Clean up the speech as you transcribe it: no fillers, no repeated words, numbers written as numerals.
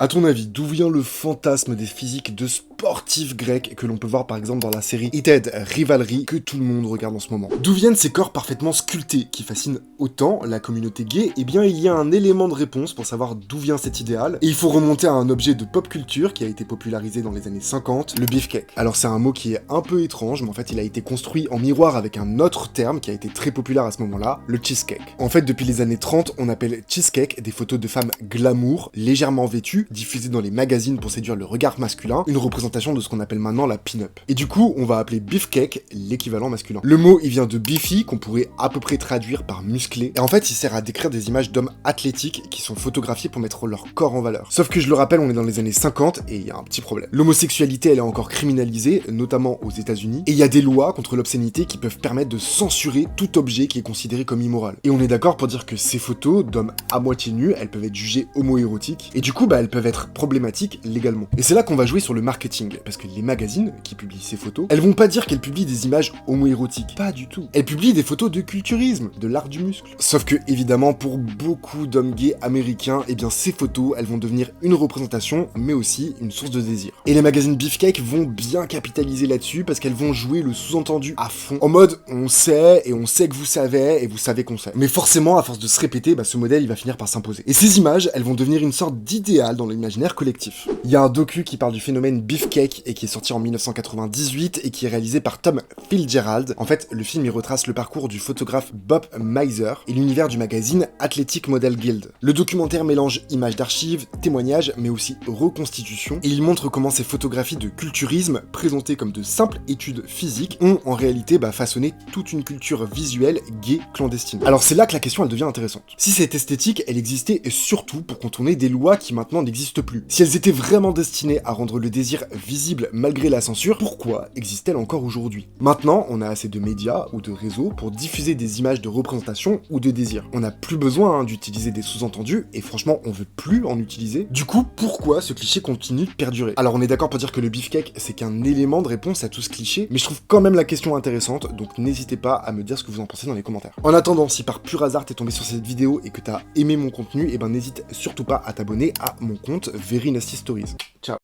À ton avis, d'où vient le fantasme des physiques de sportifs grecs que l'on peut voir par exemple dans la série Heated Rivalry que tout le monde regarde en ce moment? D'où viennent ces corps parfaitement sculptés qui fascinent autant la communauté gay? Eh bien, il y a un élément de réponse pour savoir d'où vient cet idéal, et il faut remonter à un objet de pop culture qui a été popularisé dans les années 50, le beefcake. Alors c'est un mot qui est un peu étrange, mais en fait il a été construit en miroir avec un autre terme qui a été très populaire à ce moment-là, le cheesecake. En fait, depuis les années 30, on appelle cheesecake des photos de femmes glamour, légèrement vêtues, diffusées dans les magazines pour séduire le regard masculin, une représentation de ce qu'on appelle maintenant la pin-up. Et du coup, on va appeler beefcake l'équivalent masculin. Le mot, il vient de beefy, qu'on pourrait à peu près traduire par musclé, et en fait, il sert à décrire des images d'hommes athlétiques qui sont photographiés pour mettre leur corps en valeur. Sauf que je le rappelle, on est dans les années 50, et il y a un petit problème. L'homosexualité, elle est encore criminalisée, notamment aux États-Unis, et il y a des lois contre l'obscénité qui peuvent permettre de censurer tout objet qui est considéré comme immoral. Et on est d'accord pour dire que ces photos d'hommes à moitié nus, elles peuvent être jugées homo-érotiques, et du coup, elles peuvent être problématiques légalement. Et c'est là qu'on va jouer sur le marketing, parce que les magazines qui publient ces photos, elles vont pas dire qu'elles publient des images homo-érotiques, pas du tout. Elles publient des photos de culturisme, de l'art du muscle. Sauf que, évidemment, pour beaucoup d'hommes gays américains, eh bien ces photos, elles vont devenir une représentation, mais aussi une source de désir. Et les magazines Beefcake vont bien capitaliser là-dessus, parce qu'elles vont jouer le sous-entendu à fond, en mode, on sait, et on sait que vous savez, et vous savez qu'on sait. Mais forcément, à force de se répéter, ce modèle, il va finir par s'imposer. Et ces images, elles vont devenir une sorte d'idéal dans l'imaginaire collectif. Il y a un docu qui parle du phénomène Beefcake, et qui est sorti en 1998 et qui est réalisé par Tom Fitzgerald. En fait, le film il retrace le parcours du photographe Bob Miser et l'univers du magazine Athletic Model Guild. Le documentaire mélange images d'archives, témoignages, mais aussi reconstitutions, et il montre comment ces photographies de culturisme, présentées comme de simples études physiques, ont en réalité façonné toute une culture visuelle gay clandestine. Alors c'est là que la question elle devient intéressante. Si cette esthétique elle existait surtout pour contourner des lois qui maintenant n'existent plus, si elles étaient vraiment destinées à rendre le désir visible malgré la censure, pourquoi existe-t-elle encore aujourd'hui? Maintenant, on a assez de médias ou de réseaux pour diffuser des images de représentation ou de désir. On n'a plus besoin d'utiliser des sous-entendus, et franchement, on veut plus en utiliser. Du coup, pourquoi ce cliché continue de perdurer? Alors on est d'accord pour dire que le beefcake, c'est qu'un élément de réponse à tout ce cliché, mais je trouve quand même la question intéressante, donc n'hésitez pas à me dire ce que vous en pensez dans les commentaires. En attendant, si par pur hasard t'es tombé sur cette vidéo et que t'as aimé mon contenu, n'hésite surtout pas à t'abonner à mon compte Very Nasty Stories. Ciao.